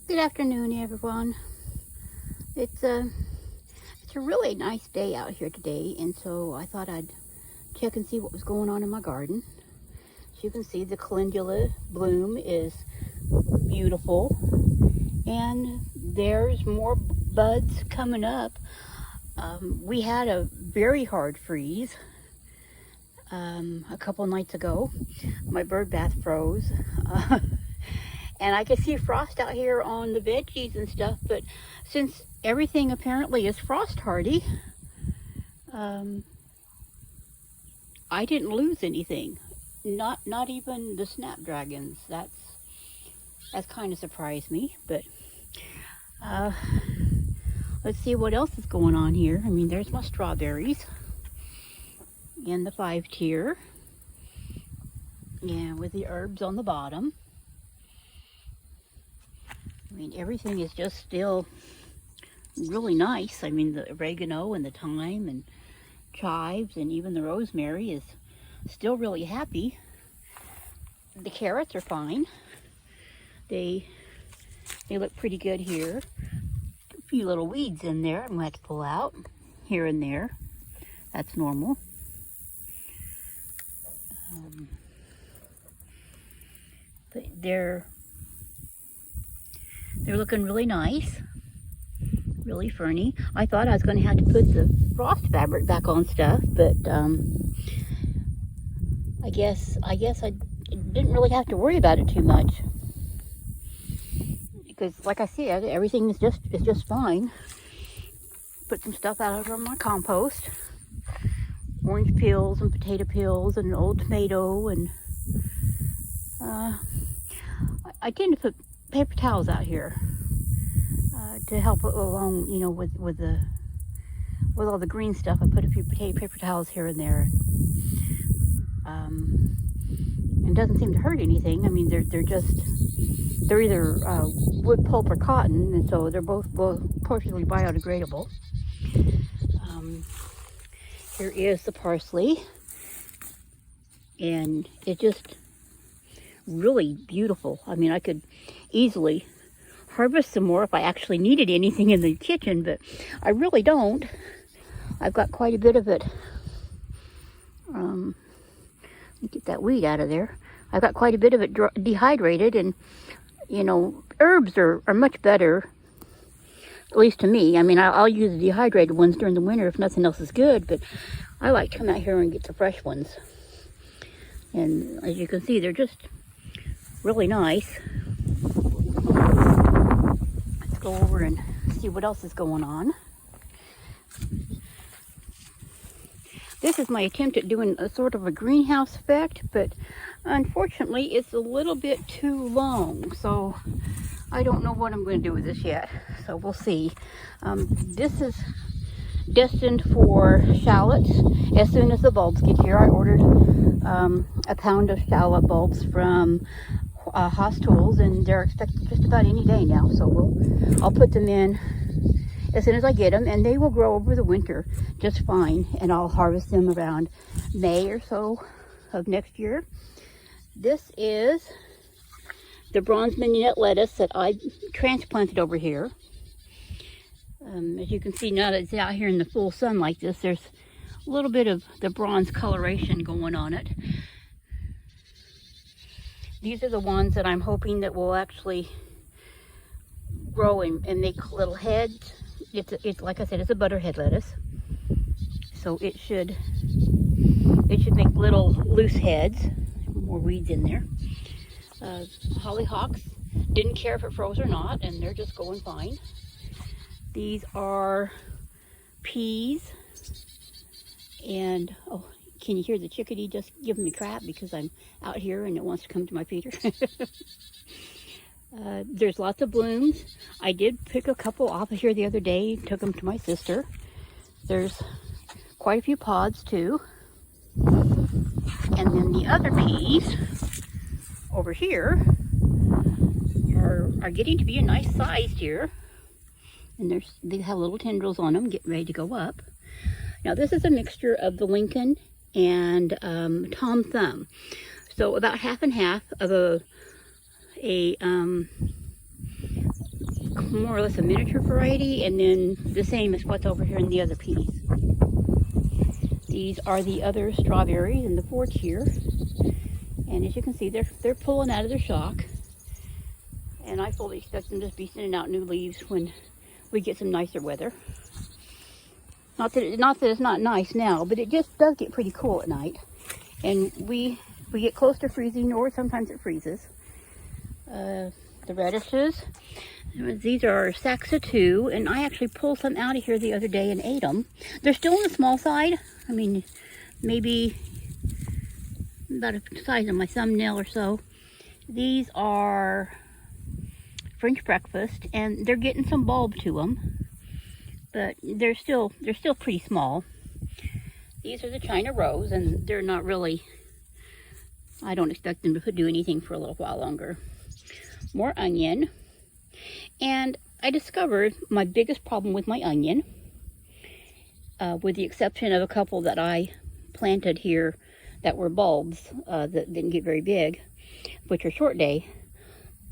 Good afternoon, everyone. It's a really nice day out here today, and so I thought I'd check and see what was going on in my garden. As you can see, the calendula bloom is beautiful, and there's more buds coming up. We had a very hard freeze a couple nights ago. My bird bath froze. And I could see frost out here on the veggies and stuff, but since everything apparently is frost hardy, I didn't lose anything. Not even the snapdragons. That's kind of surprised me, but let's see what else is going on here. I mean, there's my strawberries and the 5-tier, and with the herbs on the bottom. I mean, everything is just still really nice. I mean, the oregano and the thyme and chives and even the rosemary is still really happy. The carrots are fine. They look pretty good here. A few little weeds in there I'm going to have to pull out here and there. That's normal. But they're looking really nice, really ferny. I thought I was going to have to put the frost fabric back on stuff, but I guess I didn't really have to worry about it too much, because like I said, everything is just fine. Put some stuff out over my compost, orange peels and potato peels and an old tomato, and I tend to put paper towels out here to help along, you know, with all the green stuff. I put a few paper towels here and there, and it doesn't seem to hurt anything. I mean, they're either wood pulp or cotton, and so they're both partially biodegradable. Here is the parsley, and it's just really beautiful. I mean, I could easily harvest some more if I actually needed anything in the kitchen, but I really don't. I've got quite a bit of it. Let me get that weed out of there. I've got quite a bit of it dehydrated, and you know, herbs are much better, at least to me. I mean, I'll use the dehydrated ones during the winter if nothing else is good, but I like to come out here and get the fresh ones. And as you can see, they're just really nice. Let's go over and see what else is going on. This is my attempt at doing a sort of a greenhouse effect, but unfortunately it's a little bit too long, so I don't know what I'm going to do with this yet, so we'll see. This is destined for shallots. As soon as the bulbs get here, I ordered a pound of shallot bulbs from Haas Tools, and they're expected just about any day now, so I'll put them in as soon as I get them, and they will grow over the winter just fine, and I'll harvest them around May or so of next year. This is the bronze mignonette lettuce that I transplanted over here. As you can see, now that it's out here in the full sun like this, there's a little bit of the bronze coloration going on it. These are the ones that I'm hoping that will actually grow and make little heads. It's like I said, it's a butterhead lettuce, so it should make little loose heads. More weeds in there. Hollyhocks, didn't care if it froze or not, and they're just going fine. These are peas, and oh, can you hear the chickadee just giving me crap because I'm out here and it wants to come to my feeder? There's lots of blooms. I did pick a couple off of here the other day, took them to my sister. There's quite a few pods too. And then the other peas over here are getting to be a nice size here. And they have little tendrils on them, getting ready to go up. Now this is a mixture of the Lincoln and Tom Thumb. So about half and half of a more or less a miniature variety, and then the same as what's over here in the other peas. These are the other strawberries in the porch here. And as you can see, they're pulling out of their shock. And I fully expect them to be sending out new leaves when we get some nicer weather. Not that it's not nice now, but it just does get pretty cool at night. And we get close to freezing, or sometimes it freezes. The radishes, these are sacks of 2, and I actually pulled some out of here the other day and ate them. They're still on the small side. I mean, maybe about the size of my thumbnail or so. These are French breakfast, and they're getting some bulb to them, but they're still pretty small. These are the China Rose, and they're not really, I don't expect them to do anything for a little while longer. More onion, and I discovered my biggest problem with my onion, with the exception of a couple that I planted here that were bulbs that didn't get very big, which are short day.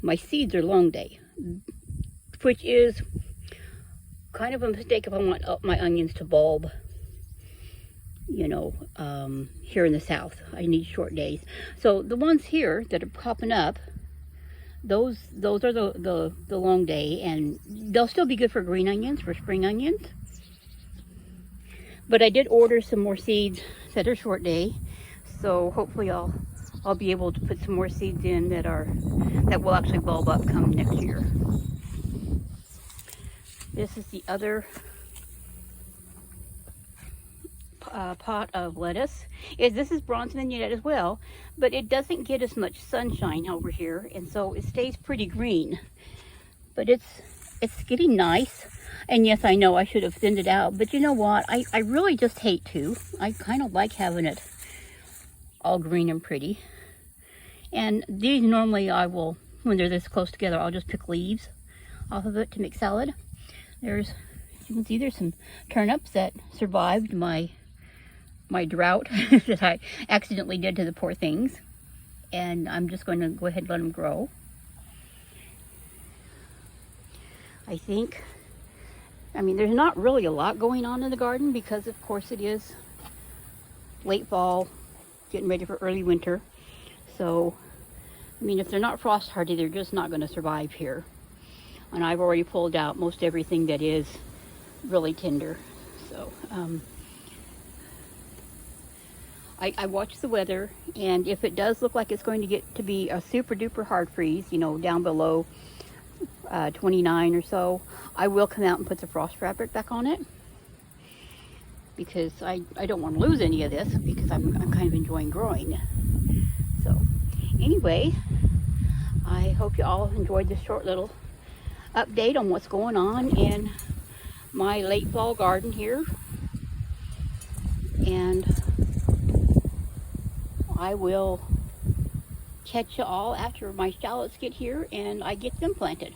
My seeds are long day, which is kind of a mistake if I want my onions to bulb, you know, here in the south. I need short days. So the ones here that are popping up, those are the long day, and they'll still be good for green onions, for spring onions. But I did order some more seeds that are short day, so hopefully I'll be able to put some more seeds in that will actually bulb up come next year. This is the other pot of lettuce. This is bronze mignonette as well, but it doesn't get as much sunshine over here, and so it stays pretty green. But it's getting nice. And yes, I know I should have thinned it out, but you know what? I really just hate to. I kind of like having it all green and pretty. And these normally I will, when they're this close together, I'll just pick leaves off of it to make salad. As you can see, there's some turnips that survived my drought that I accidentally did to the poor things. And I'm just going to go ahead and let them grow. I mean, there's not really a lot going on in the garden because, of course, it is late fall, getting ready for early winter. So, I mean, if they're not frost hardy, they're just not going to survive here. And I've already pulled out most everything that is really tender. So, I watch the weather, and if it does look like it's going to get to be a super duper hard freeze, you know, down below 29 or so, I will come out and put the frost fabric back on it, because I don't want to lose any of this, because I'm kind of enjoying growing. So anyway, I hope you all enjoyed this short little update on what's going on in my late fall garden here, and I will catch you all after my shallots get here and I get them planted.